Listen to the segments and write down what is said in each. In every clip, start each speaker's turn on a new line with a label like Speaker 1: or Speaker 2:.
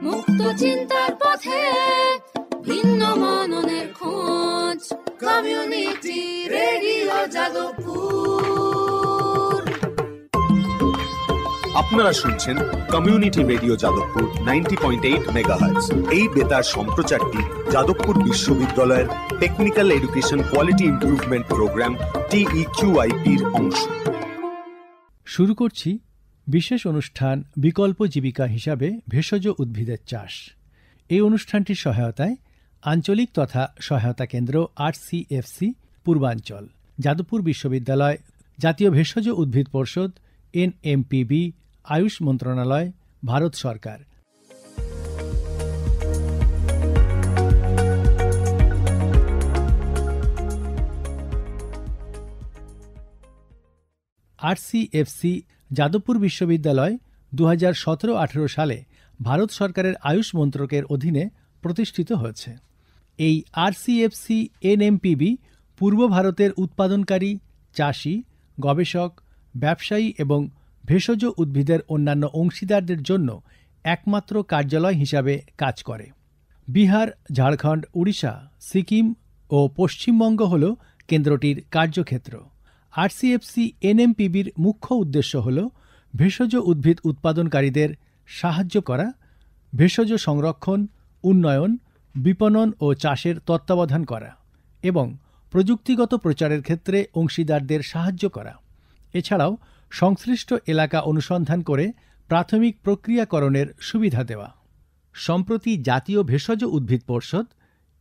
Speaker 1: মুক্ত চিন্তার পথে ভিন্ন মননের খোঁজ, কমিউনিটি রেডিও যাদবপুর।
Speaker 2: আপনারা শুনছেন কমিউনিটি রেডিও যাদবপুর 90.8 মেগাহার্টজ। এই বেতার সম্প্রচারটি যাদবপুর বিশ্ববিদ্যালয়ের technical education quality improvement programme TEQIP-র অংশ।
Speaker 3: শুরু করছি বিশেষ অনুষ্ঠান বিকল্প জীবিকা হিসাবে ভেষজ উদ্ভিদের চাষ। এই অনুষ্ঠানটির সহায়তায় আঞ্চলিক তথা সহায়তা কেন্দ্র RCFC পূর্বাঞ্চল, যাদবপুর বিশ্ববিদ্যালয়, জাতীয় ভেষজ উদ্ভিদ পর্ষদ NMPB, আয়ুষ মন্ত্রণালয়, ভারত সরকার। RCFC যাদবপুর বিশ্ববিদ্যালয় 2017-18 সালে ভারত সরকারের আয়ুষ মন্ত্রকের অধীনে প্রতিষ্ঠিত হয়েছে। এই RCFC NMPB পূর্ব ভারতের উৎপাদনকারী, চাষি, গবেষক, ব্যবসায়ী এবং ভেষজ উদ্ভিদের অন্যান্য অংশীদারদের জন্য একমাত্র কার্যালয় হিসাবে কাজ করে। বিহার, ঝাড়খণ্ড, উড়িষ্যা, সিকিম ও পশ্চিমবঙ্গ হল কেন্দ্রটির কার্যক্ষেত্র। RCFC NMPBর মুখ্য উদ্দেশ্য হল ভেষজ উদ্ভিদ উৎপাদনকারীদের সাহায্য করা, ভেষজ সংরক্ষণ, উন্নয়ন, বিপণন ও চাষের তত্ত্বাবধান করা এবং প্রযুক্তিগত প্রচারের ক্ষেত্রে অংশীদারদের সাহায্য করা। এছাড়াও সংশ্লিষ্ট এলাকা অনুসন্ধান করে প্রাথমিক প্রক্রিয়াকরণের সুবিধা দেওয়া। সম্প্রতি জাতীয় ভেষজ উদ্ভিদ পর্ষদ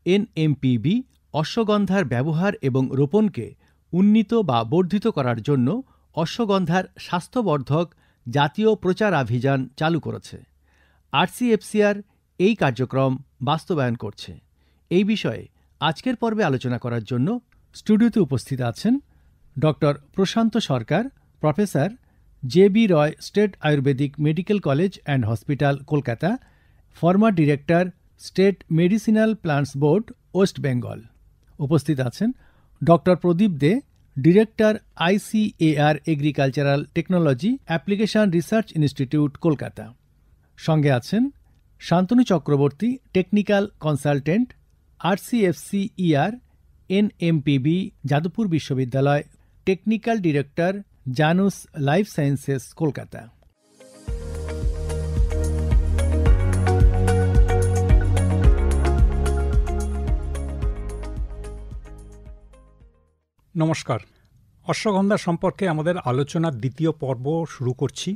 Speaker 3: NMPB অশ্বগন্ধার ব্যবহার এবং রোপণকে উন্নীত বা বর্ধিত করার জন্য অশ্বগন্ধার স্বাস্থ্যবর্ধক জাতীয় প্রচারাভিযান চালু করেছে। RCFCR এই কার্যক্রম বাস্তবায়ন করছে। এই বিষয়ে আজকের পর্বে আলোচনা করার জন্য স্টুডিওতে উপস্থিত আছেন doctor Prashanta Sarkar, professor, JB Roy state ayurvedic medical college and hospital, Kolkata, former director, state medicinal plants board, West Bengal. উপস্থিত আছেন doctor Pradip De, director, ICAR agricultural technology application research institute, Kolkata. সঙ্গে আছেন Santanu Chakraborty, technical consultant, RCFCER NMPB Jadavpur বিশ্ববিদ্যালয়, technical director, Janus life sciences, Kolkata.
Speaker 4: নমস্কার। অশ্বগন্ধা সম্পর্কে আমাদের আলোচনার দ্বিতীয় পর্ব শুরু করছি।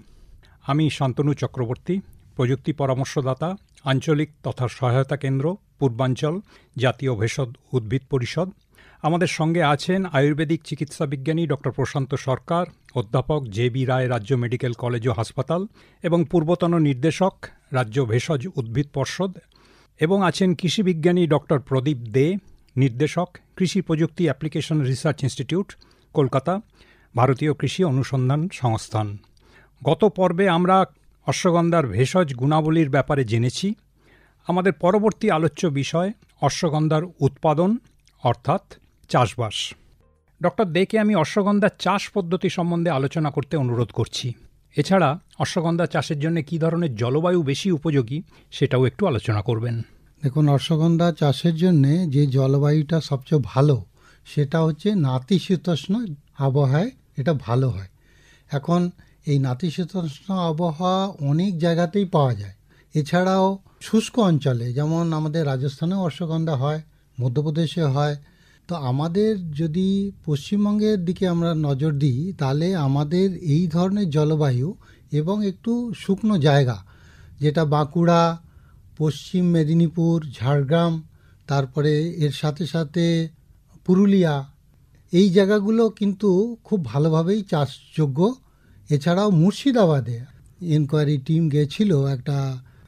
Speaker 4: আমি শান্তনু চক্রবর্তী, প্রযুক্তি পরামর্শদাতা, আঞ্চলিক তথা সহায়তা কেন্দ্র, পূর্বাঞ্চল, জাতীয় ভেষজ উদ্ভিদ পরিষদ। আমাদের সঙ্গে আছেন আয়ুর্বেদিক চিকিৎসা বিজ্ঞানী ডক্টর প্রশান্ত সরকার, অধ্যাপক JB রায় রাজ্য মেডিকেল কলেজ ও হাসপাতাল এবং পূর্বতন নির্দেশক, রাজ্য ভেষজ উদ্ভিদ পর্ষদ, এবং আছেন কৃষি বিজ্ঞানী ডক্টর প্রদীপ দে, নির্দেশক, কৃষি প্রযুক্তি অ্যাপ্লিকেশন রিসার্চ ইনস্টিটিউট, কলকাতা, ভারতীয় কৃষি অনুসন্ধান সংস্থান। গত পর্বে আমরা অশ্বগন্ধার ভেষজ গুণাবলীর ব্যাপারে জেনেছি। আমাদের পরবর্তী আলোচ্য বিষয় অশ্বগন্ধার উৎপাদন অর্থাৎ চাষবাস। ডক্টর দেকে আমি অশ্বগন্ধার চাষ পদ্ধতি সম্বন্ধে আলোচনা করতে অনুরোধ করছি। এছাড়া অশ্বগন্ধা চাষের জন্য কী ধরনের জলবায়ু বেশি উপযোগী সেটাও একটু আলোচনা করবেন।
Speaker 5: দেখুন, অশ্বগন্ধা চাষের জন্যে যে জলবায়ুটা সবচেয়ে ভালো সেটা হচ্ছে নাতিশীতোষ্ণ আবহাওয়ায় এটা ভালো হয়। এখন এই নাতিশীতোষ্ণ আবহাওয়া অনেক জায়গাতেই পাওয়া যায়। এছাড়াও শুষ্ক অঞ্চলে, যেমন আমাদের রাজস্থানেও অশ্বগন্ধা হয়, মধ্যপ্রদেশে হয়। তো আমাদের যদি পশ্চিমবঙ্গের দিকে আমরা নজর দিই তাহলে আমাদের এই ধরনের জলবায়ু এবং একটু শুকনো জায়গা, যেটা বাঁকুড়া, পশ্চিম মেদিনীপুর, ঝাড়গ্রাম, তারপরে এর সাথে সাথে পুরুলিয়া, এই জায়গাগুলো কিন্তু খুব ভালোভাবেই চাষযোগ্য। এছাড়াও মুর্শিদাবাদে এনকোয়ারি টিম গেছিল, একটা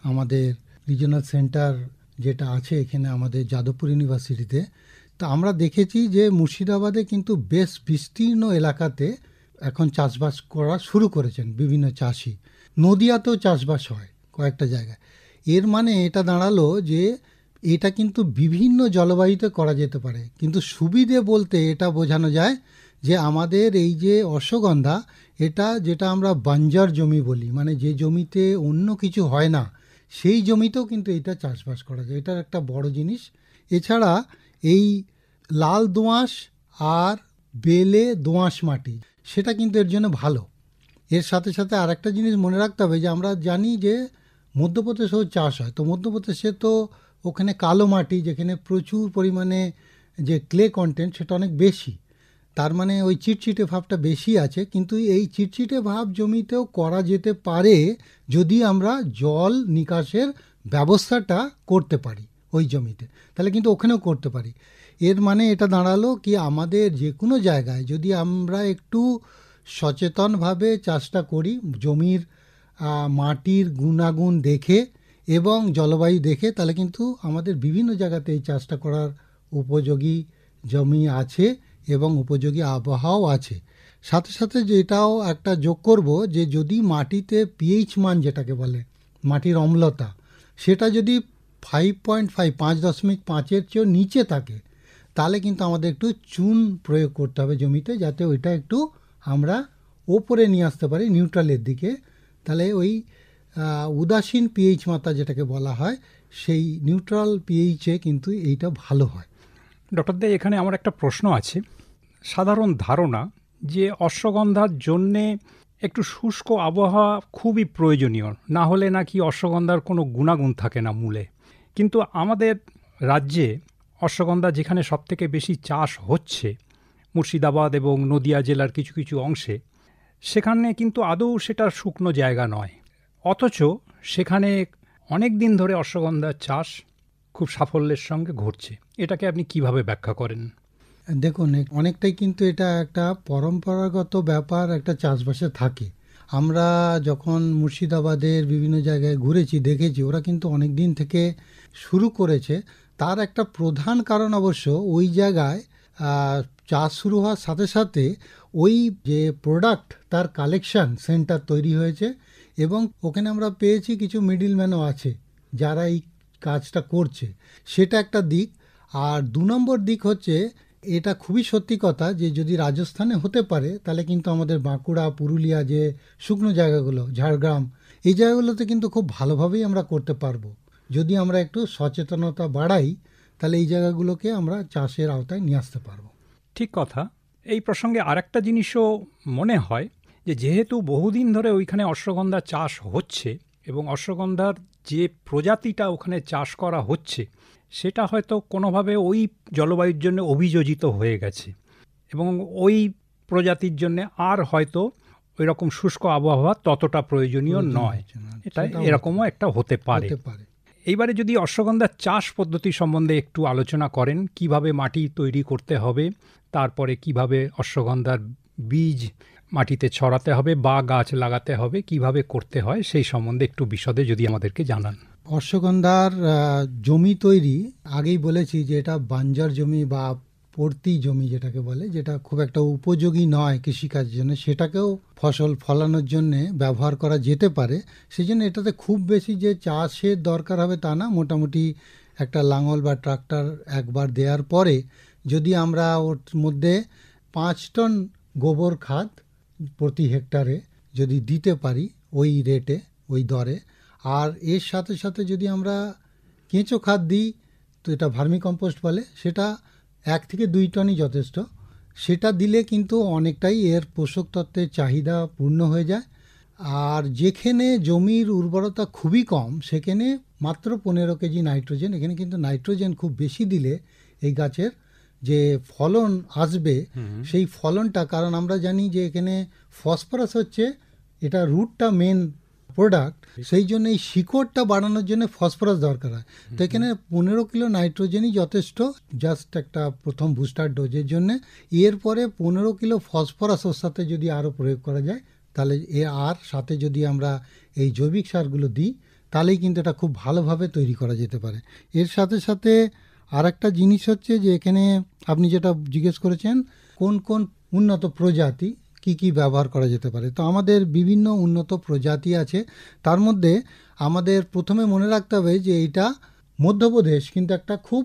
Speaker 5: আমাদের রিজনাল সেন্টার যেটা আছে এখানে আমাদের যাদবপুর ইউনিভার্সিটিতে। তো আমরা দেখেছি যে মুর্শিদাবাদে কিন্তু বেশ বিস্তীর্ণ এলাকাতে এখন চাষবাস করা শুরু করেছেন বিভিন্ন চাষি। নদিয়াতেও চাষবাস হয় কয়েকটা জায়গায়। এর মানে এটা দাঁড়ালো যে এটা কিন্তু বিভিন্ন জলবায়ুতে করা যেতে পারে। কিন্তু সুবিধে বলতে এটা বোঝানো যায় যে আমাদের এই যে অশ্বগন্ধা, এটা যেটা আমরা বাঞ্জার জমি বলি, মানে যে জমিতে অন্য কিছু হয় না, সেই জমিতেও কিন্তু এটা চাষবাস করা যায়, এটার একটা বড় জিনিস। এছাড়া এই লাল দোআঁশ আর বেলে দোআঁশ মাটি সেটা কিন্তু এর জন্য ভালো। এর সাথে সাথে আরেকটা জিনিস মনে রাখতে হবে যে আমরা জানি যে মধ্যপ্রদেশেও চাষ হয়, তো মধ্যপ্রদেশে তো ওখানে কালো মাটি, যেখানে প্রচুর পরিমাণে যে ক্লে কন্টেন্ট সেটা অনেক বেশি, তার মানে ওই চিটচিটে ভাবটা বেশি আছে। কিন্তু এই চিটচিটে ভাব জমিতেও করা যেতে পারে যদি আমরা জল নিকাশের ব্যবস্থাটা করতে পারি ওই জমিতে, তাহলে কিন্তু ওখানেও করতে পারি। এর মানে এটা দাঁড়ালো কি আমাদের যে কোনো জায়গায় যদি আমরা একটু সচেতনভাবে চাষটা করি, জমির মাটির গুণাগুণ দেখে এবং জলবায়ু দেখে, তাহলে কিন্তু আমাদের বিভিন্ন জায়গাতে এই চাষটা করার উপযোগী জমি আছে এবং উপযোগী আবহাওয়াও আছে। সাথে সাথে যেটাও একটা যোগ করব যে যদি মাটিতে পিএইচ মান যেটাকে বলে মাটির অম্লতা, সেটা যদি 5.5 5.5-এর চেয়েও নিচে থাকে, তাহলে কিন্তু আমাদের একটু চুন প্রয়োগ করতে হবে জমিতে, যাতে ওইটা একটু আমরা ওপরে নিয়ে আসতে পারি নিউট্রালের দিকে। তাহলে ওই উদাসীন পিএইচ মাত্রা যেটাকে বলা হয়, সেই নিউট্রাল পিএইচে কিন্তু এইটা ভালো হয়।
Speaker 4: ডক্টর দে, এখানে আমার একটা প্রশ্ন আছে। সাধারণ ধারণা যে অশ্বগন্ধার জন্যে একটু শুষ্ক আবহাওয়া খুবই প্রয়োজনীয়, না হলে নাকি অশ্বগন্ধার কোনো গুণাগুণ থাকে না মূলে। কিন্তু আমাদের রাজ্যে অশ্বগন্ধা যেখানে সবথেকে বেশি চাষ হচ্ছে, মুর্শিদাবাদ এবং নদিয়া জেলার কিছু কিছু অংশে, সেখানে কিন্তু আদৌ সেটা শুকনো জায়গা নয়, অথচ সেখানে অনেক দিন ধরে অশ্বগন্ধার চাষ খুব সাফল্যের সঙ্গে ঘটছে। এটাকে আপনি কিভাবে ব্যাখ্যা করেন?
Speaker 5: দেখুন, অনেকটাই কিন্তু এটা একটা পরম্পরাগত ব্যাপার একটা চাষবাসে থাকে। আমরা যখন মুর্শিদাবাদের বিভিন্ন জায়গায় ঘুরেছি, দেখেছি ওরা কিন্তু অনেক দিন থেকে শুরু করেছে। তার একটা প্রধান কারণ অবশ্য ওই জায়গায় চাষ শুরু হওয়ার সাথে সাথে ওই যে প্রোডাক্ট তার কালেকশন সেন্টার তৈরি হয়েছে, এবং ওখানে আমরা পেয়েছি কিছু মিডলম্যানও আছে যারা এই কাজটা করছে, সেটা একটা দিক। আর 2 নম্বর দিক হচ্ছে, এটা খুবই সত্যি কথা যে যদি রাজস্থানে হতে পারে, তাহলে কিন্তু আমাদের বাঁকুড়া, পুরুলিয়া যে শুকনো জায়গাগুলো, ঝাড়গ্রাম, এই জায়গাগুলোতে কিন্তু খুব ভালোভাবেই আমরা করতে পারবো। যদি আমরা একটু সচেতনতা বাড়াই, তাহলে এই জায়গাগুলোকে আমরা চাষের আওতায় নিয়ে আসতে পারবো।
Speaker 4: ঠিক কথা। এই প্রসঙ্গে আরেকটা জিনিসও মনে হয় যে যেহেতু বহুদিন ধরে ওইখানে অশ্বগন্ধা চাষ হচ্ছে এবং অশ্বগন্ধার যে প্রজাতিটা ওখানে চাষ করা হচ্ছে সেটা হয়তো কোনোভাবে ওই জলবায়ুর জন্য অভিযোজিত হয়ে গেছে, এবং ওই প্রজাতির জন্য আর হয়তো ওই রকম শুষ্ক আবহাওয়া ততটা প্রয়োজনীয় নয়। এটা এরকমও একটা হতে পারে। এইবারে যদি অশ্বগন্ধার চাষ পদ্ধতি সম্বন্ধে একটু আলোচনা করেন, কিভাবে মাটি তৈরি করতে হবে, তারপরে কিভাবে অশ্বগন্ধার বীজ মাটিতে ছড়াতে হবে বা গাছ লাগাতে হবে, কিভাবে করতে হয়, সেই সম্বন্ধে একটু বিশদে যদি আমাদেরকে জানান।
Speaker 5: অশ্বগন্ধার জমি তৈরি, আগেই বলেছি যে এটা বাঞ্জার জমি বা পড়তি জমি যেটাকে বলে, যেটা খুব একটা উপযোগী নয় কৃষিকাজের জন্য, সেটাকেও ফসল ফলানোর জন্যে ব্যবহার করা যেতে পারে। সেই জন্য এটাতে খুব বেশি যে চাষের দরকার হবে তা না। মোটামুটি একটা লাঙল বা ট্রাক্টর একবার দেওয়ার পরে যদি আমরা ওর মধ্যে 5 টন গোবর খাদ প্রতি হেক্টরে যদি দিতে পারি ওই রেটে, ওই দরে, আর এর সাথে সাথে যদি আমরা কেঁচো খাদ দিই, তো এটা ভার্মি কম্পোস্ট বলে, সেটা 1 থেকে 2 টনই যথেষ্ট। সেটা দিলে কিন্তু অনেকটাই এর পোষক তত্ত্বের চাহিদা পূর্ণ হয়ে যায়। আর যেখানে জমির উর্বরতা খুবই কম, সেখানে মাত্র 15 কেজি নাইট্রোজেন, এখানে কিন্তু নাইট্রোজেন খুব বেশি দিলে এই গাছের যে ফলন আসবে সেই ফলনটা, কারণ আমরা জানি যে এখানে ফসফরাস হচ্ছে এটা রুটটা মেন প্রোডাক্ট, সেই জন্য এই শিকড়টা বাড়ানোর জন্য ফসফরাস দরকার হয়। তো এখানে 15 কিলো নাইট্রোজেনই যথেষ্ট জাস্ট একটা প্রথম বুস্টার ডোজের জন্য। এরপরে 15 কিলো ফসফরাস ওর সাথে যদি আরও প্রয়োগ করা যায়, তাহলে আর সাথে যদি আমরা এই জৈবিক সারগুলো দিই, তাহলেই কিন্তু এটা খুব ভালোভাবে তৈরি করা যেতে পারে। এর সাথে সাথে আর একটা জিনিস হচ্ছে যে এখানে আপনি যেটা জিজ্ঞেস করেছেন কোন কোন উন্নত প্রজাতি কি ব্যবহার করা যেতে পারে, তো আমাদের বিভিন্ন উন্নত প্রজাতি আছে। তার মধ্যে আমাদের প্রথমে মনে রাখতে হবে যে এটা মধ্যপ্রদেশ কিন্তু একটা খুব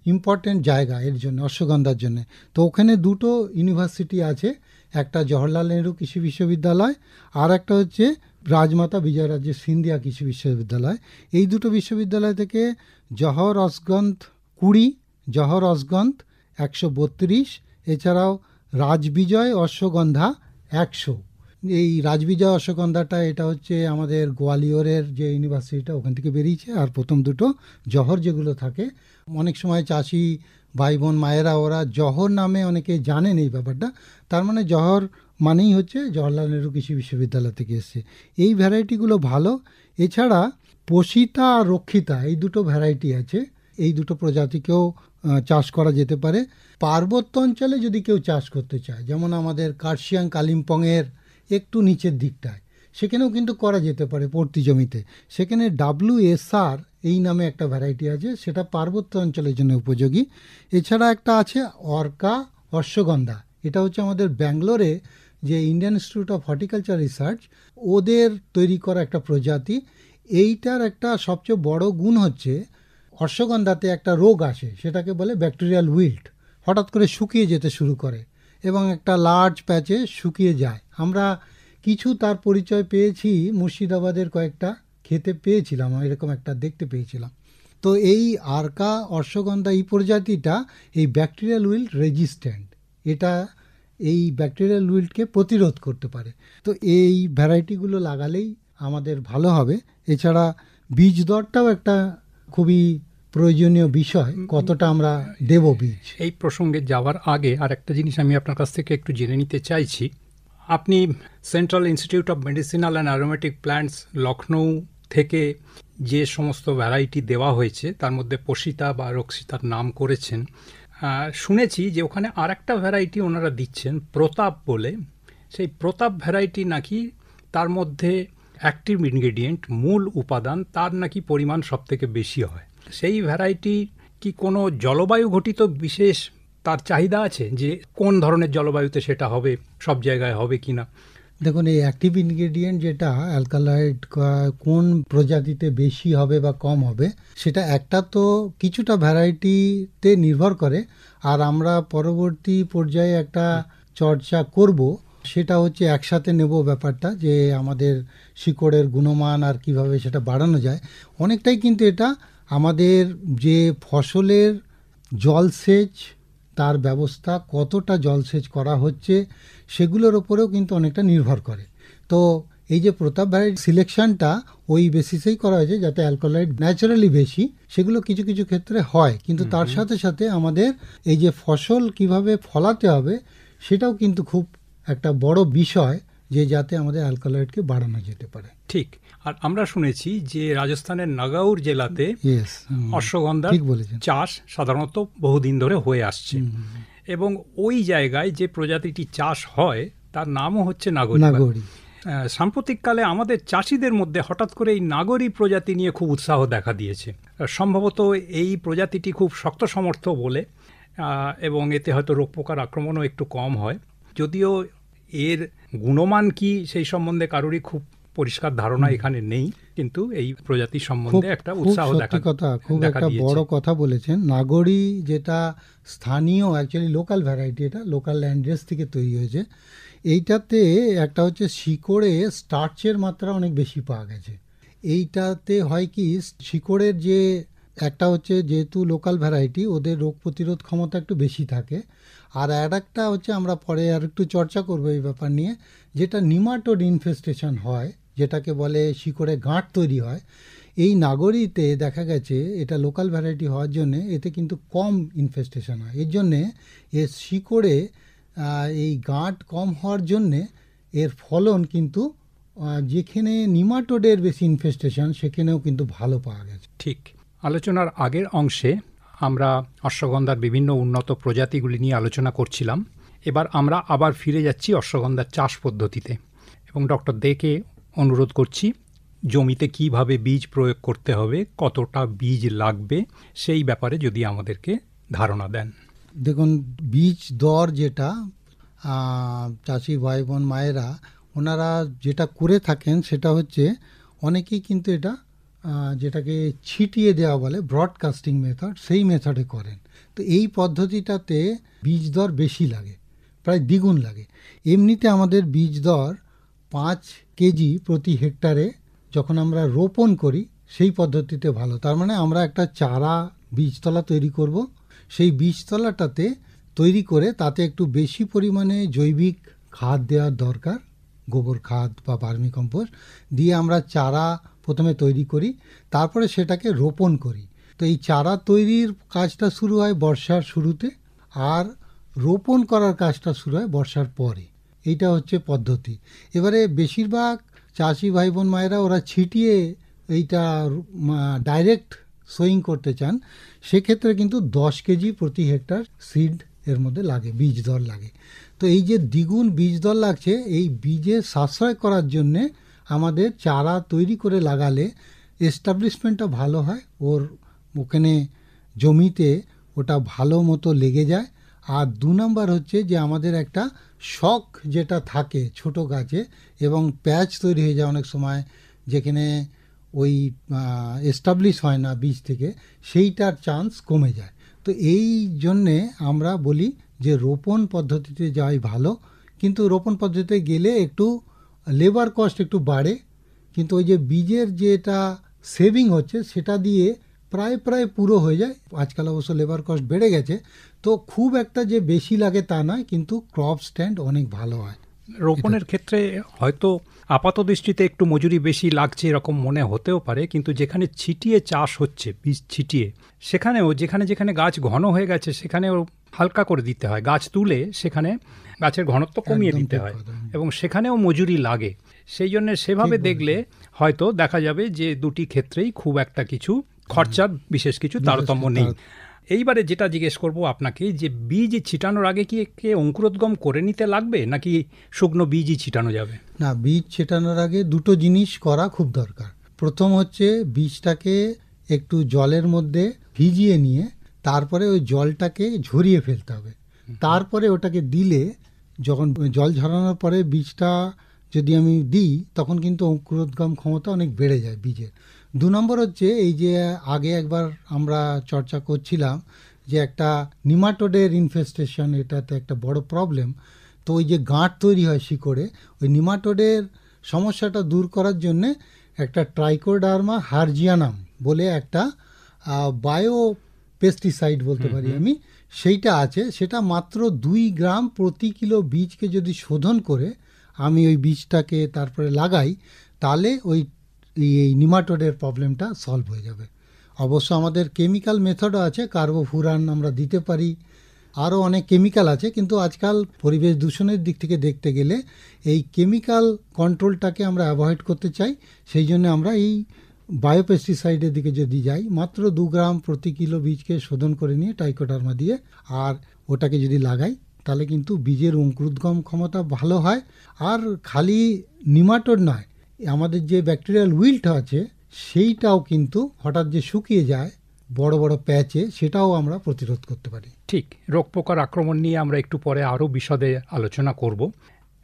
Speaker 5: ইম্পর্টেন্ট জায়গা এর জন্য, অশ্বগন্ধার জন্য। তো ওখানে 2টো ইউনিভার্সিটি আছে, একটা জওহরলাল নেহরু কৃষি বিশ্ববিদ্যালয় আর একটা হচ্ছে রাজমাতা বিজয়রাজে সিন্ধিয়া কৃষি বিশ্ববিদ্যালয়, এই দুটো বিশ্ববিদ্যালয় থেকে জহর অসগন্ধ 20, জহর অসগন্ধ 132, এছাড়াও রাজবিজয় অশ্বগন্ধা 100। এই রাজবিজয় অশ্বগন্ধাটা এটা হচ্ছে আমাদের গোয়ালিয়রের যে ইউনিভার্সিটিটা ওখান থেকে বেরিয়েছে, আর প্রথম দুটো জহর যেগুলো থাকে, অনেক সময় চাষি ভাই বোন মায়েরা ওরা জহর নামে অনেকে জানেন এই ব্যাপারটা, তার মানে জহর মানেই হচ্ছে জওহরলাল নেহরু কৃষি বিশ্ববিদ্যালয় থেকে এসছে। এই ভ্যারাইটিগুলো ভালো। এছাড়া পোষিতা আর রক্ষিতা এই দুটো ভ্যারাইটি আছে, এই দুটো প্রজাতিকেও চাষ করা যেতে পারে। পার্বত্য অঞ্চলে যদি কেউ চাষ করতে চায়, যেমন আমাদের কার্শিয়াং কালিম্পংয়ের একটু নিচের দিকটায়, সেখানেও কিন্তু করা যেতে পারে পড়তি জমিতে। সেখানে WSR এই নামে একটা ভ্যারাইটি আছে, সেটা পার্বত্য অঞ্চলের জন্য উপযোগী। এছাড়া একটা আছে অর্কা অশ্বগন্ধা, এটা হচ্ছে আমাদের ব্যাঙ্গালোরে যে Indian institute of horticulture research ওদের তৈরি করা একটা প্রজাতি। এইটার একটা সবচেয়ে বড় গুণ হচ্ছে অশ্বগন্ধাতে একটা রোগ আসে, সেটাকে বলে ব্যাকটেরিয়াল উইল্ট, হঠাৎ করে শুকিয়ে যেতে শুরু করে এবং একটা লার্জ প্যাচে শুকিয়ে যায়। আমরা কিছু তার পরিচয় পেয়েছি, মুর্শিদাবাদের কয়েকটা খেতে পেয়েছিলাম, এরকম একটা দেখতে পেয়েছিলাম। তো এই আরকা অশ্বগন্ধা এই প্রজাতিটা এই ব্যাকটেরিয়াল উইল্ট রেজিস্ট্যান্ট, এটা এই ব্যাকটেরিয়াল উইল্টকে প্রতিরোধ করতে পারে। তো এই ভ্যারাইটিগুলো লাগালেই আমাদের ভালো হবে। এছাড়া বীজ দরটাও একটা খুবই প্রয়োজনীয় বিষয়, কতটা আমরা দেব বীজ।
Speaker 4: এই প্রসঙ্গে যাওয়ার আগে আর একটা জিনিস আমি আপনার কাছ থেকে একটু জেনে নিতে চাইছি। আপনি central institute of medicinal and aromatic plants Lucknow থেকে যে সমস্ত ভ্যারাইটি দেওয়া হয়েছে তার মধ্যে পোষিতা বা রক্ষিতার নাম করেছেন। শুনেছি যে ওখানে আর একটা ভ্যারাইটি ওনারা দিচ্ছেন প্রতাপ বলে, সেই প্রতাপ ভ্যারাইটি নাকি তার মধ্যে অ্যাক্টিভ ইনগ্রেডিয়েন্ট মূল উপাদান তার নাকি পরিমাণ সব থেকে বেশি হয়। সেই ভ্যারাইটি কি কোনো জলবায়ু ঘটিত বিশেষ তার চাহিদা আছে, যে কোন ধরনের জলবায়ুতে সেটা হবে, সব জায়গায় হবে কিনা?
Speaker 5: দেখুন, এই অ্যাক্টিভ ইনগ্রেডিয়েন্ট যেটা অ্যালকালয়েড কোন প্রজাতিতে বেশি হবে বা কম হবে, সেটা একটা তো কিছুটা ভ্যারাইটিতে নির্ভর করে। আর আমরা পরবর্তী পর্যায়ে একটা চর্চা করব, সেটা হচ্ছে একসাথে নেব ব্যাপারটা, যে আমাদের শিকড়ের গুণমান আর কিভাবে সেটা বাড়ানো যায়। অনেকটাই কিন্তু এটা আমাদের যে ফসলের জলসেচ, তার ব্যবস্থা, কতটা জলসেচ করা হচ্ছে, সেগুলোর ওপরেও কিন্তু অনেকটা নির্ভর করে। তো এই যে প্রতাপ ভ্যারাইটি সিলেকশনটা ওই বেসিসেই করা হয়েছে, যাতে অ্যালকালয়েড ন্যাচারালি বেশি, সেগুলো কিছু কিছু ক্ষেত্রে হয়, কিন্তু তার সাথে সাথে আমাদের এই যে ফসল কিভাবে ফলাতে হবে, সেটাও কিন্তু খুব একটা বড় বিষয়, যে যাতে আমাদের অ্যালকালয়েডকে বাড়ানো যেতে পারে।
Speaker 4: ঠিক। আর আমরা শুনেছি যে রাজস্থানের নাগাউর জেলাতে অশ্বগন্ধার চাষ সাধারণত বহুদিন ধরে হয়ে আসছে, এবং ওই জায়গায় যে প্রজাতিটি চাষ হয় তার নামও হচ্ছে নাগরি। সাম্প্রতিককালে আমাদের চাষিদের মধ্যে হঠাৎ করে এই নাগরি প্রজাতি নিয়ে খুব উৎসাহ দেখা দিয়েছে। সম্ভবত এই প্রজাতিটি খুব শক্ত সমর্থ বলে, এবং এতে হয়তো রোগ পোকার আক্রমণও একটু কম হয়। যদিও এর গুণমান কি সেই সম্বন্ধে কারোরই খুব পরিষ্কার ধারণা এখানে নেই, কিন্তু এই প্রজাতি সম্বন্ধে একটা উৎসাহ
Speaker 5: খুব একটা বড় কথা বলেছেন। নাগরি যেটা স্থানীয় অ্যাকচুয়ালি লোকাল ভ্যারাইটি, এটা লোকাল ল্যান্ড্রেস থেকে তৈরি হয়েছে। এইটাতে একটা হচ্ছে শিকড়ে স্টার্চের মাত্রা অনেক বেশি পাওয়া গেছে। এইটাতে হয় কি, শিকড়ের যে একটা হচ্ছে, যেহেতু লোকাল ভ্যারাইটি, ওদের রোগ প্রতিরোধ ক্ষমতা একটু বেশি থাকে। আর একটা হচ্ছে, আমরা পরে আর একটু চর্চা করবো এই ব্যাপার নিয়ে, যেটা নিমাটোড ইনফেস্টেশন হয়, যেটাকে বলে শিকড়ে গাঁট তৈরি হয়। এই নাগরিতে দেখা গেছে এটা লোকাল ভ্যারাইটি হওয়ার জন্য এতে কিন্তু কম ইনফেস্টেশন হয়। এর জন্যে এর শিকড়ে এই গাঁট কম হওয়ার জন্যে এর ফলন কিন্তু যেখানে নিমাটোডের বেশি ইনফেস্টেশন, সেখানেও কিন্তু ভালো পাওয়া গেছে।
Speaker 4: ঠিক। আলোচনার আগের অংশে আমরা অশ্বগন্ধার বিভিন্ন উন্নত প্রজাতিগুলি নিয়ে আলোচনা করছিলাম। এবার আমরা আবার ফিরে যাচ্ছি অশ্বগন্ধার চাষ পদ্ধতিতে, এবং ডক্টর দেকে অনুরোধ করছি জমিতে কিভাবে বীজ প্রয়োগ করতে হবে, কতটা বীজ লাগবে, সেই ব্যাপারে যদি আমাদেরকে ধারণা দেন।
Speaker 5: দেখুন, বীজ দর যেটা চাষি ভাই বোন মায়েরা ওনারা যেটা করে থাকেন, সেটা হচ্ছে অনেকেই কিন্তু এটা যেটাকে ছিটিয়ে দেওয়া বলে ব্রডকাস্টিং মেথড, সেই মেথডে করেন। তো এই পদ্ধতিটাতে বীজ দর বেশি লাগে, প্রায় দ্বিগুণ লাগে। এমনিতে আমাদের বীজ দর 5 কেজি প্রতি হেক্টরে যখন আমরা রোপণ করি সেই পদ্ধতিতে ভালো। তার মানে আমরা একটা চারা বীজতলা তৈরি করব, সেই বীজতলাটাতে তৈরি করে তাতে একটু বেশি পরিমাণে জৈবিক খাদ দেওয়ার দরকার, গোবর খাদ বা ভার্মি কম্পোস্ট দিয়ে আমরা চারা প্রথমে তৈরি করি, তারপরে সেটাকে রোপণ করি। তো এই চারা তৈরির কাজটা শুরু হয় বর্ষার শুরুতে, আর রোপণ করার কাজটা শুরু হয় বর্ষার পরে। এইটা হচ্ছে পদ্ধতি। এবারে বেশিরভাগ চাষি ভাই বোন মায়েরা ওরা ছিটিয়ে এইটা ডাইরেক্ট সোয়িং করতে চান, সেক্ষেত্রে কিন্তু 10 কেজি প্রতি হেক্টর সিড এর মধ্যে লাগে, বীজ দল লাগে। তো এই যে দ্বিগুণ বীজ দল লাগছে, এই বীজের সাশ্রয় করার জন্যে আমাদের চারা তৈরি করে লাগালে এস্টাবলিশমেন্টটা ভালো হয়, ওখানে জমিতে ওটা ভালো মতো লেগে যায়। আর 2 নম্বর হচ্ছে যে আমাদের একটা শক যেটা থাকে ছোট গাছে এবং প্যাচ তৈরি হয়ে যায় অনেক সময়, যেখানে ওই এস্টাবলিশ হয় না বীজ থেকে, সেইটার চান্স কমে যায়। তো এই জন্যে আমরা বলি যে রোপণ পদ্ধতিতে যাওয়াই ভালো, কিন্তু রোপণ পদ্ধতিতে গেলে একটু লেবার কস্ট একটু বাড়ে, কিন্তু ওই যে বীজের যেটা সেভিং হচ্ছে সেটা দিয়ে প্রায় পুরো হয়ে যায়। আজকাল অবশ্য লেবার কস্ট বেড়ে গেছে, তো খুব একটা যে বেশি লাগে তা নয়, কিন্তু ক্রপ স্ট্যান্ড অনেক ভালো হয়।
Speaker 4: রোপণের ক্ষেত্রে হয়তো আপাত দৃষ্টিতে একটু মজুরি বেশি লাগছে এরকম মনে হতেও পারে, কিন্তু যেখানে ছিটিয়ে চাষ হচ্ছে, বীজ ছিটিয়ে, সেখানেও যেখানে গাছ ঘন হয়ে গেছে সেখানেও হালকা করে দিতে হয়, গাছ তুলে সেখানে গাছের ঘনত্ব কমিয়ে দিতে হয়, এবং সেখানেও মজুরি লাগে। সেই জন্য সেভাবে দেখলে হয়তো দেখা যাবে যে দুটি ক্ষেত্রেই খুব একটা কিছু খরচার বিশেষ কিছু তারতম্য নেই। এইবারে যেটা জিজ্ঞেস করব আপনাকে, যে বীজ ছিটানোর আগে কি অঙ্কুরোদ্গম করে নিতে লাগবে নাকি শুকনো বীজই ছিটানো যাবে?
Speaker 5: না, বীজ ছেটানোর আগে দুটো জিনিস করা খুব দরকার। প্রথম হচ্ছে বীজটাকে একটু জলের মধ্যে ভিজিয়ে নিয়ে তারপরে ওই জলটাকে ঝরিয়ে ফেলতে হবে। তারপরে ওটাকে দিলে, যখন জল ঝরানোর পরে বীজটা যদি আমি দিই, তখন কিন্তু অঙ্কুরোদ্গম ক্ষমতা অনেক বেড়ে যায় বীজের। 2 নম্বর হচ্ছে এই যে আগে একবার আমরা চর্চা করছিলাম যে একটা নিমাটোডের ইনফেস্টেশন, এটাতে একটা বড় প্রবলেম। তো ওই যে গাঁট তৈরি হয় শিকড়ে, ওই নিমাটোডের সমস্যাটা দূর করার জন্যে একটা ট্রাইকোডার্মা হার্জিয়ানাম বলে একটা বায়ো পেস্টিসাইড বলতে পারি আমি, সেইটা আছে। সেটা মাত্র 2 গ্রাম প্রতি কিলো বীজকে যদি শোধন করে আমি ওই বীজটাকে তারপরে লাগাই, তাহলে ওই এই নিমাটোডের প্রবলেমটা সলভ হয়ে যাবে। অবশ্য আমাদের কেমিক্যাল মেথডও আছে, কার্বোফুরান আমরা দিতে পারি, আরও অনেক কেমিক্যাল আছে, কিন্তু আজকাল পরিবেশ দূষণের দিক থেকে দেখতে গেলে এই কেমিক্যাল কন্ট্রোলটাকে আমরা অ্যাভয়েড করতে চাই। সেই জন্য আমরা এই বায়োপেস্টিসাইডের দিকে যদি যাই, মাত্র 2 গ্রাম প্রতি কিলো বীজকে শোধন করে নিয়ে ট্রাইকোডার্মা দিয়ে আর ওটাকে যদি লাগাই, তাহলে কিন্তু বীজের অঙ্কুরোদ্গম ক্ষমতা ভালো হয়। আর খালি নিমাটোড নয়, আমাদের যে ব্যাকটেরিয়াল উইল্ট আছে সেইটাও কিন্তু হঠাৎ যে শুকিয়ে যায় বড় বড় প্যাচে, সেটাও আমরা প্রতিরোধ করতে পারি।
Speaker 4: ঠিক, রোগ পোকার আক্রমণ নিয়ে আমরা একটু পরে আরও বিশদে আলোচনা করব।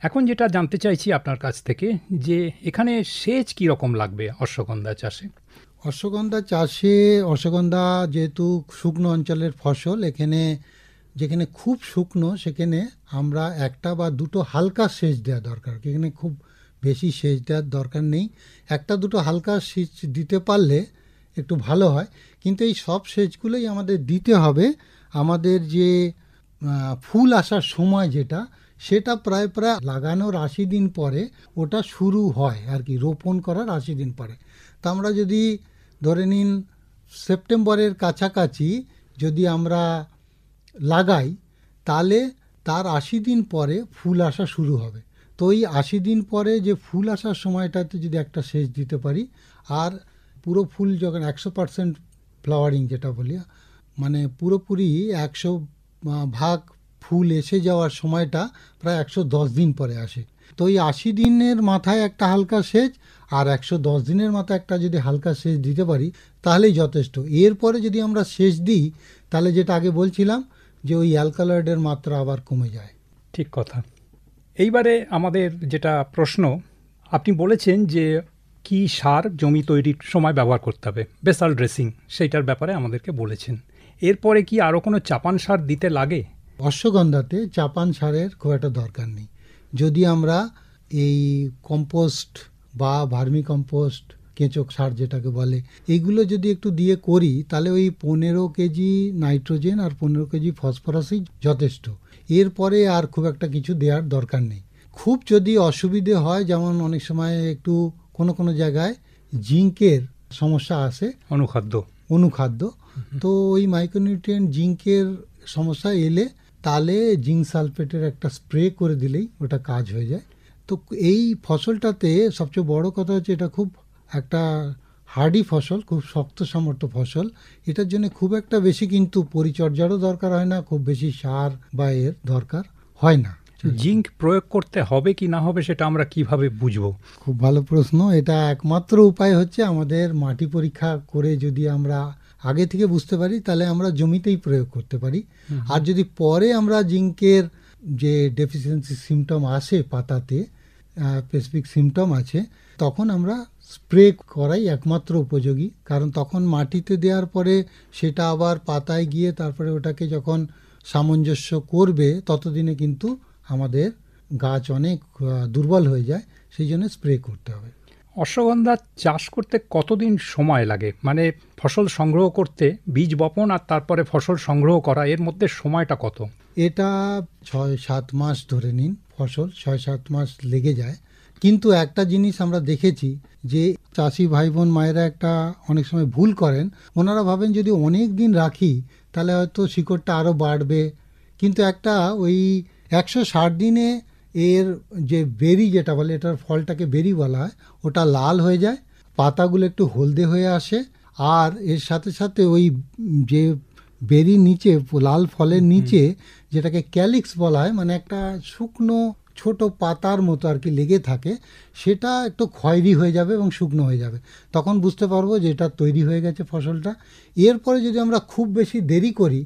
Speaker 4: এখন যেটা জানতে চাইছি আপনার কাছ থেকে, যে এখানে সেচ কী রকম লাগবে অশ্বগন্ধা চাষে?
Speaker 5: অশ্বগন্ধা যেহেতু শুকনো অঞ্চলের ফসল, যেখানে খুব শুকনো সেখানে আমরা 1টা বা 2টো হালকা সেচ দেওয়া দরকার। এখানে খুব বেশি সেচ দেওয়ার দরকার নেই, 1টা 2টো হালকা সেচ দিতে পারলে একটু ভালো হয়। কিন্তু এই সব সেচগুলোই আমাদের দিতে হবে আমাদের যে ফুল আসার সময় যেটা, সেটা প্রায় লাগানোর 80 দিন পরে ওটা শুরু হয় আর কি, রোপণ করার 80 দিন পরে। তা আমরা যদি ধরে নিন সেপ্টেম্বরের কাছাকাছি যদি আমরা লাগাই, তাহলে তার 80 দিন পরে ফুল আসা শুরু হবে। তো এই 80 দিন পরে যে ফুল আসার সময়টাতে যদি একটা সেচ দিতে পারি, আর পুরো ফুল যখন 100% ফ্লাওয়ারিং যেটা বলি, মানে পুরোপুরি 100 ভাগ ফুল এসে যাওয়ার সময়টা প্রায় 110 দিন পরে আসে। তো এই 80 দিনের মাথায় একটা হালকা সেচ আর 110 দিনের মাথায় একটা যদি হালকা সেচ দিতে পারি, তাহলেই যথেষ্ট। এরপরে যদি আমরা সেচ দিই, তাহলে যেটা আগে বলছিলাম যে ওই অ্যালকালয়েডের মাত্রা আবার কমে যায়।
Speaker 4: ঠিক কথা। এইবারে আমাদের যেটা প্রশ্ন, আপনি বলেছেন যে কি সার জমি তৈরির সময় ব্যবহার করতে হবে, বেসাল ড্রেসিং, সেইটার ব্যাপারে আমাদেরকে বলেছেন। এরপরে কি আরও কোনো চাপান সার দিতে লাগে?
Speaker 5: অশ্বগন্ধাতে চাপান সারের খুব একটা দরকার নেই। যদি আমরা এই কম্পোস্ট বা ভার্মি কম্পোস্ট, কেঁচো সার যেটাকে বলে, এইগুলো যদি একটু দিয়ে করি তাহলে ওই 15 কেজি নাইট্রোজেন আর 15 কেজি ফসফরাসই যথেষ্ট। এরপরে আর খুব একটা কিছু দেওয়ার দরকার নেই। খুব যদি অসুবিধে হয়, যেমন অনেক সময় একটু কোনো কোনো জায়গায় জিঙ্কের সমস্যা আসে, অনুখাদ্য, তো ওই মাইক্রোনিউট্রিয়েন্ট জিঙ্কের সমস্যা এলে তাহলে জিঙ্ক সালফেটের একটা স্প্রে করে দিলেই ওটা কাজ হয়ে যায়। তো এই ফসলটাতে সবচেয়ে বড় কথা হচ্ছে এটা খুব একটা হার্ডি ফসল, খুব শক্ত সামর্থ্য ফসল। এটার জন্য খুব একটা বেশি কিন্তু পরিচর্যারও দরকার হয় না, খুব বেশি সার বা এর দরকার হয় না।
Speaker 4: জিঙ্ক প্রয়োগ করতে হবে কি না হবে সেটা আমরা কিভাবে বুঝবো?
Speaker 5: খুব ভালো প্রশ্ন। এটা একমাত্র উপায় হচ্ছে আমাদের মাটি পরীক্ষা করে যদি আমরা আগে থেকে বুঝতে পারি তাহলে আমরা জমিতেই প্রয়োগ করতে পারি। আর যদি পরে আমরা জিঙ্কের যে ডেফিসিয়েন্সি সিমটম আসে, পাতাতে স্পেসিফিক সিমটম আছে, তখন আমরা স্প্রে করাই একমাত্র উপযোগী। কারণ তখন মাটিতে দেওয়ার পরে সেটা আবার পাতায় গিয়ে তারপরে ওটাকে যখন সামঞ্জস্য করবে ততদিনে কিন্তু আমাদের গাছ অনেক দুর্বল হয়ে যায়, সেই জন্য স্প্রে করতে হবে।
Speaker 4: অশ্বগন্ধা চাষ করতে কতদিন সময় লাগে? মানে ফসল সংগ্রহ করতে, বীজ বপন আর তারপরে ফসল সংগ্রহ করা, এর মধ্যে সময়টা কত?
Speaker 5: এটা 6-7 মাস ধরে নিন, ফসল 6-7 মাস লেগে যায়। কিন্তু একটা জিনিস আমরা দেখেছি যে চাষি ভাই বোন মায়েরা একটা অনেক সময় ভুল করেন, ওনারা ভাবেন যদি অনেক দিন রাখি তাহলে হয়তো শিকড়টা আরও বাড়বে, কিন্তু একটা ওই 160 দিনে এর যে বেরি যেটা বলে, এটার ফলটাকে বেরি বলা হয়, ওটা লাল হয়ে যায়, পাতাগুলো একটু হলদে হয়ে আসে, আর এর সাথে সাথে ওই যে বেরি নিচে, লাল ফলের নিচে যেটাকে ক্যালিক্স বলা হয়, মানে একটা শুকনো ছোট পাতার মতো আর কি লেগে থাকে, সেটা একটু খয়েরি হয়ে যাবে এবং শুকনো হয়ে যাবে। তখন বুঝতে পারবো যে এটা তৈরি হয়ে গেছে ফসলটা। এরপরে যদি আমরা খুব বেশি দেরি করি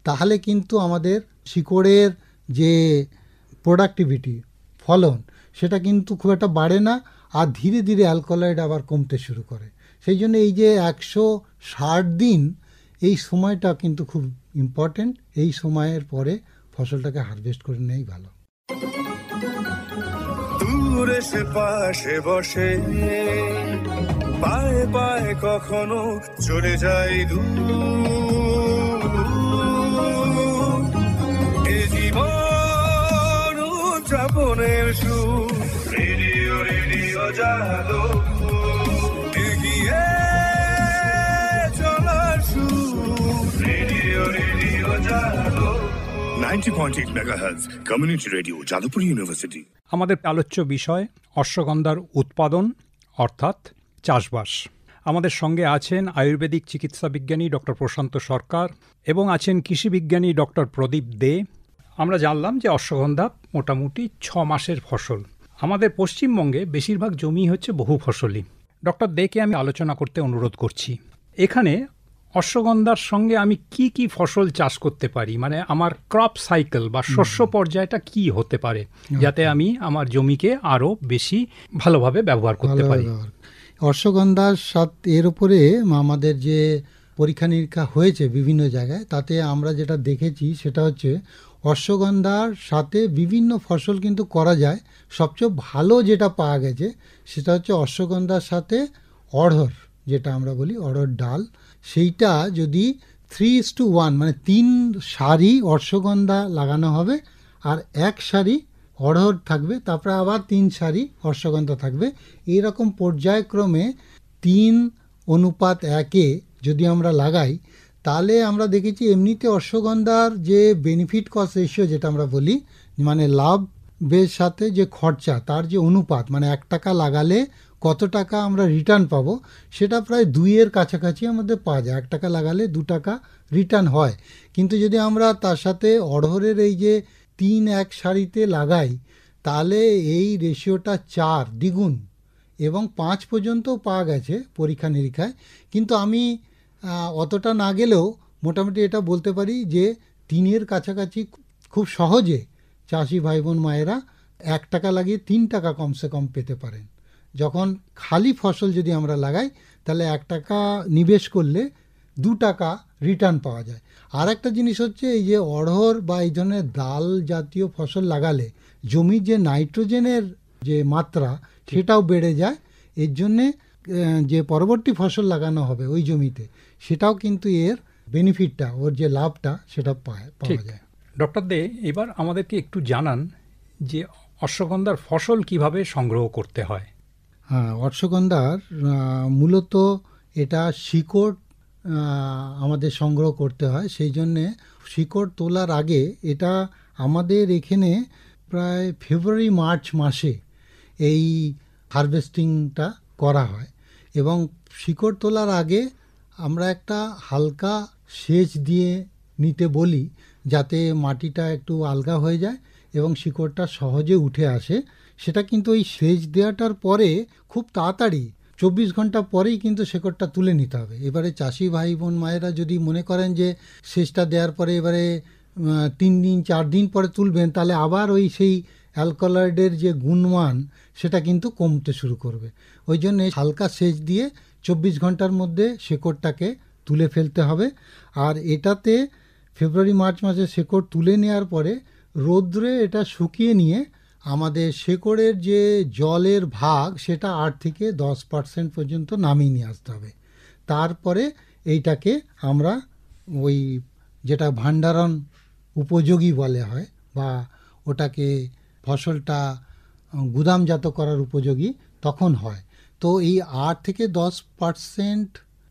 Speaker 5: তাহলে কিন্তু আমাদের শিকড়ের যে প্রোডাক্টিভিটি, ফলন, সেটা কিন্তু খুব একটা বাড়ে না, আর ধীরে ধীরে অ্যালকোলয়েড আবার কমতে শুরু করে। সেই জন্য এই যে 160 দিন, এই সময়টা কিন্তু খুব ইম্পর্টেন্ট। এই সময়ের পরে ফসলটাকে হারভেস্ট করে নেই ভালো।
Speaker 6: দূরে সে পাশে বসে, পায়ে পায়ে কখনো চলে যায় দূর, এ জীবন উদযাপনের সুর, রেডিও রেডিও যাদবপুর, এগিয়ে চলার সুর, radio radio Jadavpur. 90.8 megahertz community radio, Jadavpur university.
Speaker 4: আমাদের আলোচ্য বিষয় অশ্বগন্ধার উৎপাদন অর্থাৎ চাষবাস। আমাদের সঙ্গে আছেন আয়ুর্বেদিক চিকিৎসা বিজ্ঞানী ডক্টর প্রশান্ত সরকার এবং আছেন কৃষি বিজ্ঞানী ডক্টর প্রদীপ দে। আমরা জানলাম যে অশ্বগন্ধা মোটামুটি 6 মাসের ফসল। আমাদের পশ্চিমবঙ্গে বেশিরভাগ জমি হচ্ছে বহু ফসলি। ডক্টর দেকে আমি আলোচনা করতে অনুরোধ করছি, এখানে অশ্বগন্ধার সঙ্গে আমি কি কি ফসল চাষ করতে পারি, মানে আমার ক্রপ সাইকেল বা শস্য পর্যায়টা কি হতে পারে, যাতে আমি আমার জমিকে আরও বেশি ভালোভাবে ব্যবহার করতে পারি।
Speaker 5: অশ্বগন্ধার সাথে এর উপরে আমাদের যে পরীক্ষা নিরীক্ষা হয়েছে বিভিন্ন জায়গায়, তাতে আমরা যেটা দেখেছি সেটা হচ্ছে অশ্বগন্ধার সাথে বিভিন্ন ফসল কিন্তু করা যায়। সবচেয়ে ভালো যেটা পাওয়া গেছে সেটা হচ্ছে অশ্বগন্ধার সাথে অড়হর, যেটা আমরা বলি অড়হর ডাল, সেইটা যদি 3:1 মানে 3 সারি অশ্বগন্ধা লাগানো হবে আর 1 সারি অড়হর থাকবে, তারপরে আবার 3 সারি অশ্বগন্ধা থাকবে, এইরকম পর্যায়ক্রমে 3:1 যদি আমরা লাগাই তাহলে আমরা দেখেছি এমনিতে অশ্বগন্ধার যে বেনিফিট কস্ট রেশিও যেটা আমরা বলি, মানে লাভের সাথে যে খরচা, তার যে অনুপাত, মানে 1 টাকা লাগালে কত টাকা আমরা রিটার্ন পাবো, সেটা প্রায় 2-এর কাছাকাছি আমাদের পাওয়া যায়। 1 টাকা লাগালে 2 টাকা রিটার্ন হয়। কিন্তু যদি আমরা তার সাথে অড়হরের এই যে 3-1 সারিতে লাগাই তাহলে এই রেশিওটা 4 দ্বিগুণ এবং 5 পর্যন্তও পাওয়া গেছে পরীক্ষা নিরীক্ষায়। কিন্তু আমি অতটা না গেলেও মোটামুটি এটা বলতে পারি যে 3-এর কাছাকাছি খুব সহজে চাষি ভাই বোন মায়েরা 1 টাকা লাগিয়ে 3 টাকা কমসে কম পেতে পারেন। যখন খালি ফসল যদি আমরা লাগাই তাহলে 1 টাকা নিবেশ করলে 2 টাকা রিটার্ন পাওয়া যায়। আর একটা জিনিস হচ্ছে এই যে অড়হর বা এই ধরনের ডাল জাতীয় ফসল লাগালে জমির যে নাইট্রোজেনের যে মাত্রা সেটাও বেড়ে যায় এর জন্যে যে পরবর্তী ফসল লাগানো হবে ওই জমিতে, সেটাও কিন্তু এর বেনিফিটটা, ওর যে লাভটা সেটা পাওয়া যায়।
Speaker 4: ডক্টর দে, এবার আমাদেরকে একটু জানান যে অশ্বগন্ধার ফসল কিভাবে সংগ্রহ করতে হয়।
Speaker 5: হ্যাঁ, অশ্বগন্ধার মূলত এটা শিকড় আমাদের সংগ্রহ করতে হয়। সেই জন্যে শিকড় তোলার আগে এটা আমাদের এখানে প্রায় ফেব্রুয়ারি মার্চ মাসে এই হারভেস্টিংটা করা হয়, এবং শিকড় তোলার আগে আমরা একটা হালকা সেচ দিয়ে নিতে বলি, যাতে মাটিটা একটু আলগা হয়ে যায় এবং শিকড়টা সহজে উঠে আসে। সেটা কিন্তু ওই সেচ দেওয়াটার পরে খুব তাড়াতাড়ি 24 ঘন্টা পরেই কিন্তু শিকড়টা তুলে নিতে হবে। এবারে চাষি ভাই বোন মায়েরা যদি মনে করেন যে সেচটা দেওয়ার পরে এবারে 3 দিন 4 দিন পরে তুলবেন, তাহলে আবার ওই সেই অ্যালকালয়েডের যে গুণমান সেটা কিন্তু কমতে শুরু করবে। ওই জন্য হালকা সেচ দিয়ে 24 ঘন্টার মধ্যে শেকড়টাকে তুলে ফেলতে হবে। আর এটাতে ফেব্রুয়ারি মার্চ মাসে শেকড় তুলে নেওয়ার পরে রোদ্রে এটা শুকিয়ে নিয়ে আমাদের শেকড়ের যে জলের ভাগ সেটা 8 থেকে 10% পর্যন্ত নামিয়ে নিয়ে আসতে হবে। তারপরে এইটাকে আমরা ওই যেটা ভাণ্ডারণ উপযোগী বলে হয়, বা ওটাকে ফসলটা গুদামজাত করার উপযোগী তখন হয়। তো এই 8 থেকে 10%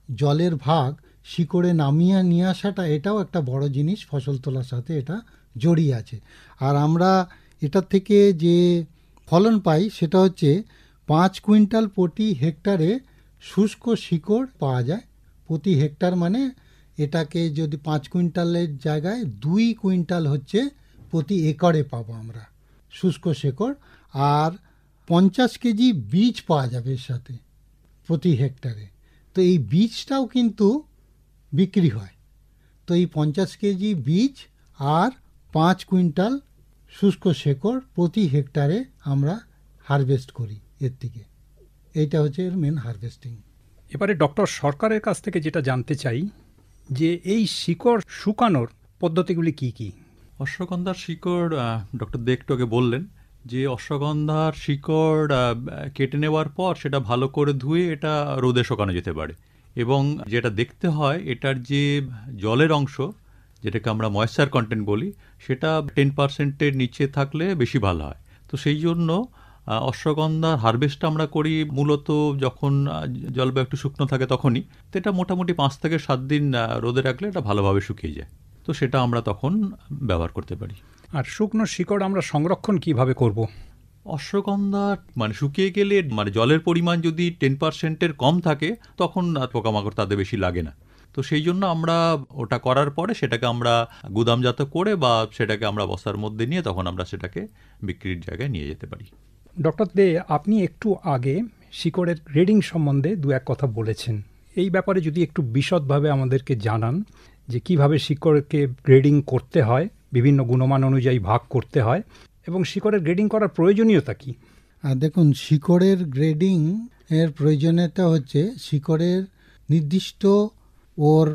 Speaker 5: জলের ভাগ শিকড়ে নামিয়ে নিয়ে আসাটা, এটাও একটা বড় জিনিস, ফসল তোলার সাথে এটা জড়িয়ে আছে। আর আমরা এটার থেকে যে ফলন পাই সেটা হচ্ছে 5 কুইন্টাল প্রতি হেক্টরে শুষ্ক শিকড় পাওয়া যায়। প্রতি হেক্টর মানে এটাকে যদি 5 কুইন্টালের জায়গায় 2 কুইন্টাল হচ্ছে প্রতি একরে পাবো আমরা শুষ্ক শিকড়। আর 50 কেজি বীজ পাওয়া যাবে এর সাথে প্রতি হেক্টরে। তো এই বীজটাও কিন্তু বিক্রি হয়। তো এই 50 কেজি বীজ আর 5 কুইন্টাল শুষ্ক শেকড় প্রতি হেক্টরে আমরা হারভেস্ট করি এর থেকে। এইটা হচ্ছে এর মেন হারভেস্টিং।
Speaker 4: এবারে ডক্টর সরকারের কাছ থেকে যেটা জানতে চাই যে এই শিকড় শুকানোর পদ্ধতিগুলি কি কি?
Speaker 7: অশ্বগন্ধার শিকড় ডক্টর দে একটু আগে বললেন যে অশ্বগন্ধার শিকড় কেটে নেওয়ার পর সেটা ভালো করে ধুয়ে এটা রোদে শুকানো যেতে পারে, এবং যেটা দেখতে হয় এটার যে জলের অংশ, যেটাকে আমরা ময়েশ্চার কন্টেন্ট বলি, সেটা 10%-এর নিচে থাকলে বেশি ভালো হয়। তো সেই জন্য অশ্বগন্ধার হারভেস্ট আমরা করি মূলত যখন জলবায়ু একটু শুকনো থাকে তখনই। তো এটা মোটামুটি 5 থেকে 7 দিন রোদে রাখলে এটা ভালোভাবে শুকিয়ে যায়। তো সেটা আমরা তখন ব্যবহার করতে পারি।
Speaker 4: আর শুকনো শিকড় আমরা সংরক্ষণ কিভাবে করব?
Speaker 7: অশ্বগন্ধা মানে শুকিয়ে গেলে মানে জলের পরিমাণ যদি 10%-এর কম থাকে তখন পোকামাকড় তাদের বেশি লাগে না। তো সেই জন্য আমরা ওটা করার পরে সেটাকে আমরা গুদামজাত করে বা সেটাকে আমরা বস্তার মধ্যে নিয়ে তখন আমরা সেটাকে বিক্রির জায়গায় নিয়ে যেতে পারি।
Speaker 4: ডক্টর দে, আপনি একটু আগে শিকড়ের গ্রেডিং সম্বন্ধে 2-1 কথা বলেছেন। এই ব্যাপারে যদি একটু বিশদভাবে আমাদেরকে জানান যে কিভাবে শিকড়কে গ্রেডিং করতে হয়, বিভিন্ন গুণমান অনুযায়ী ভাগ করতে হয়, এবং শিকড়ের গ্রেডিং করার প্রয়োজনীয়তা কি?
Speaker 5: দেখুন, শিকড়ের গ্রেডিং এর প্রয়োজনীয়তা হচ্ছে শিকড়ের নির্দিষ্ট ওর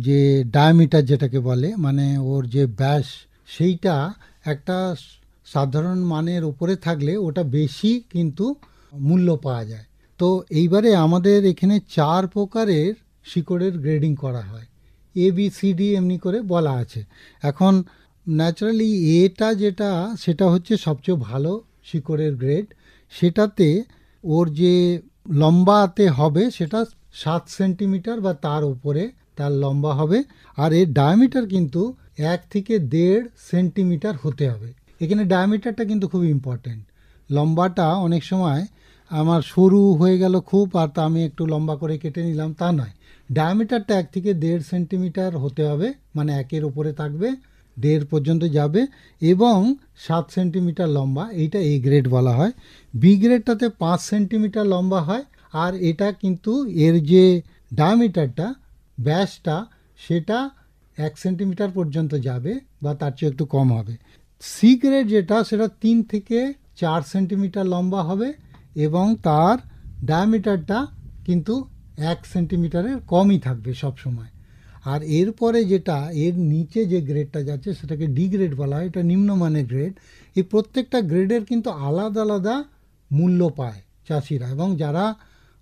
Speaker 5: যে ডায়ামিটার যেটাকে বলে, মানে ওর যে ব্যাস, সেইটা একটা সাধারণ মানের উপরে থাকলে ওটা বেশি কিন্তু মূল্য পাওয়া যায়। তো এইবারে আমাদের এখানে 4 প্রকারের শিকড়ের গ্রেডিং করা হয়, ABCD এমনি করে বলা আছে। এখন ন্যাচারালি এটা যেটা সেটা হচ্ছে সবচেয়ে ভালো শিকড়ের গ্রেড। সেটাতে ওর যে লম্বাতে হবে সেটা 7 সেন্টিমিটার বা তার উপরে তার লম্বা হবে, আর এর ডায়ামিটার কিন্তু 1 থেকে 1.5 সেন্টিমিটার হতে হবে। এখানে ডায়ামিটারটা কিন্তু খুব ইম্পর্টেন্ট। লম্বাটা অনেক সময় আমার সরু হয়ে গেল খুব, আর তা আমি একটু লম্বা করে কেটে নিলাম, তা নয়। ডায়ামিটারটা 1 থেকে 1.5 সেন্টিমিটার হতে হবে, মানে 1-এর উপরে থাকবে, 1.5 পর্যন্ত যাবে, এবং 7 সেন্টিমিটার লম্বা। এইটা A গ্রেড বলা হয়। বি গ্রেডটাতে 5 সেন্টিমিটার লম্বা হয়, আর এটা কিন্তু এর যে ডায়ামিটারটা, ব্যাসটা, সেটা 1 সেন্টিমিটার পর্যন্ত যাবে বা তার চেয়ে একটু কম হবে। সি গ্রেড যেটা, সেটা 3 থেকে 4 সেন্টিমিটার লম্বা হবে, এবং তার ডায়ামিটারটা কিন্তু 1 সেন্টিমিটারের কমই থাকবে সব সময়। আর এরপরে যেটা এর নিচে যে গ্রেডটা যাচ্ছে সেটাকে ডি গ্রেড বলা হয়, এটা নিম্নমানের গ্রেড। এই প্রত্যেকটা গ্রেডের কিন্তু আলাদা আলাদা মূল্য পায় চাষিরা, এবং যারা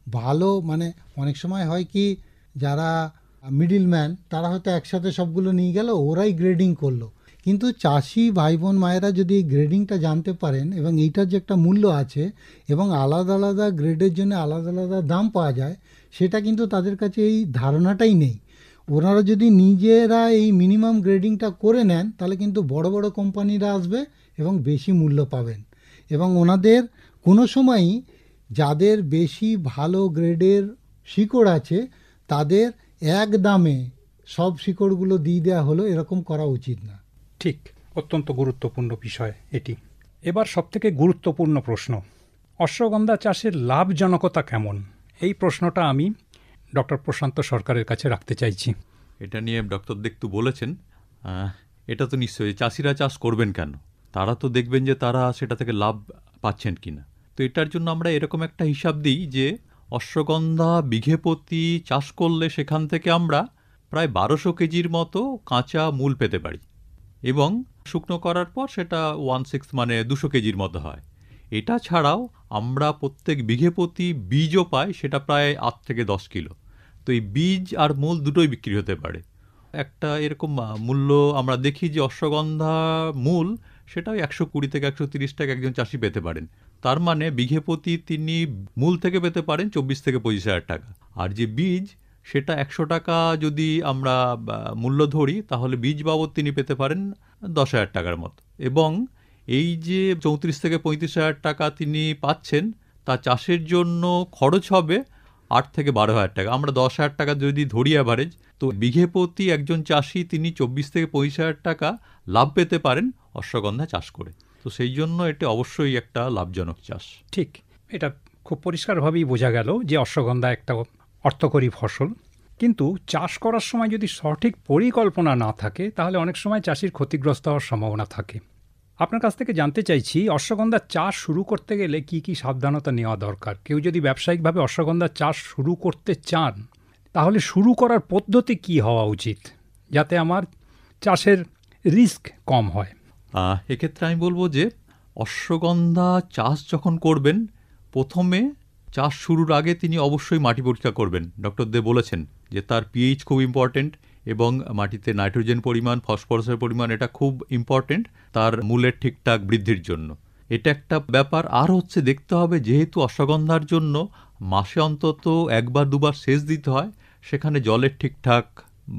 Speaker 5: ভালো মানে অনেক সময় হয় কি যারা মিডিলম্যান তারা হয়তো একসাথে সবগুলো নিয়ে গেল, ওরাই গ্রেডিং করলো। কিন্তু চাষি ভাই বোন মায়েরা যদি এই গ্রেডিংটা জানতে পারেন এবং এইটার যে একটা মূল্য আছে এবং আলাদা আলাদা গ্রেডের জন্য আলাদা আলাদা দাম পাওয়া যায়, সেটা কিন্তু তাদের কাছে এই ধারণাটাই নেই। ওনারা যদি নিজেরা এই মিনিমাম গ্রেডিংটা করে নেন তাহলে কিন্তু বড় বড় কোম্পানিরা আসবে এবং বেশি মূল্য পাবেন। এবং ওনাদের কোনো সময়ই যাদের বেশি ভালো গ্রেডের শিকড় আছে তাদের এক দামে সব শিকড়গুলো দিয়ে দেওয়া হলো, এরকম করা উচিত না।
Speaker 4: ঠিক, অত্যন্ত গুরুত্বপূর্ণ বিষয় এটি। এবার সবথেকে গুরুত্বপূর্ণ প্রশ্ন, অশ্বগন্ধা চাষের লাভজনকতা কেমন? এই প্রশ্নটা আমি ডক্টর প্রশান্ত সরকারের কাছে রাখতে চাইছি।
Speaker 7: এটা নিয়ে ডক্টর দেখতু বলেছেন, এটা তো নিশ্চয়ই চাষিরা চাষ করবেন কেন, তারা তো দেখবেন যে তারা সেটা থেকে লাভ পাচ্ছেন কিনা। তো এটার জন্য আমরা এরকম একটা হিসাব দিই যে অশ্বগন্ধা বিঘে প্রতি চাষ করলে সেখান থেকে আমরা প্রায় 1200 কেজির মতো কাঁচা মূল পেতে পারি, এবং শুকনো করার পর সেটা 1/6 মানে 200 কেজির মতো হয়। এটা ছাড়াও আমরা প্রত্যেক বিঘে প্রতি বীজও পাই, সেটা প্রায় 8 থেকে 10 কিলো। তো এই বীজ আর মূল দুটোই বিক্রি হতে পারে। একটা এরকম মূল্য আমরা দেখি যে অশ্বগন্ধা মূল সেটাও 120 থেকে 130 টাকা একজন চাষি পেতে পারেন। তার মানে বিঘে প্রতি তিনি মূল থেকে পেতে পারেন 24 থেকে 25 হাজার টাকা। আর যে বীজ সেটা 100 টাকা যদি আমরা মূল্য ধরি তাহলে বীজ বাবদ তিনি পেতে পারেন 10,000 টাকার মতো। এবং এই যে 34 থেকে 35 হাজার টাকা তিনি পাচ্ছেন তা চাষের জন্য খরচ হবে 8 থেকে 12 হাজার টাকা। আমরা 10,000 টাকা যদি ধরি অ্যাভারেজ, তো বিঘে প্রতি একজন চাষি তিনি 24 থেকে 25 হাজার টাকা লাভ পেতে পারেন অশ্বগন্ধা চাষ করে। তো সেই জন্য এটি অবশ্যই একটা লাভজনক চাষ।
Speaker 4: ঠিক, এটা খুব পরিষ্কারভাবেই বোঝা গেল যে অশ্বগন্ধা একটা অর্থকরী ফসল। কিন্তু চাষ করার সময় যদি সঠিক পরিকল্পনা না থাকে তাহলে অনেক সময় চাষির ক্ষতিগ্রস্ত হওয়ার সম্ভাবনা থাকে। আপনার কাছ থেকে জানতে চাইছি, অশ্বগন্ধা চাষ শুরু করতে গেলে কি কি সাবধানতা নেওয়া দরকার? কেউ যদি ব্যবসায়িকভাবে অশ্বগন্ধা চাষ শুরু করতে চান তাহলে শুরু করার পদ্ধতি কি হওয়া উচিত যাতে আমার চাষের রিস্ক কম হয়?
Speaker 7: এক্ষেত্রে আমি বলবো যে অশ্বগন্ধা চাষ যখন করবেন, প্রথমে চাষ শুরুর আগে তিনি অবশ্যই মাটি পরীক্ষা করবেন। ডক্টর দে বলেছেন যে তার পিএইচ খুব ইম্পর্টেন্ট এবং মাটিতে নাইট্রোজেন পরিমাণ, ফসফরাসের পরিমাণ এটা খুব ইম্পর্টেন্ট তার মূলের ঠিকঠাক বৃদ্ধির জন্য। এটা একটা ব্যাপার। আর হচ্ছে দেখতে হবে যেহেতু অশ্বগন্ধার জন্য মাসে অন্তত 1-2বার সেচ দিতে হয়, সেখানে জলের ঠিকঠাক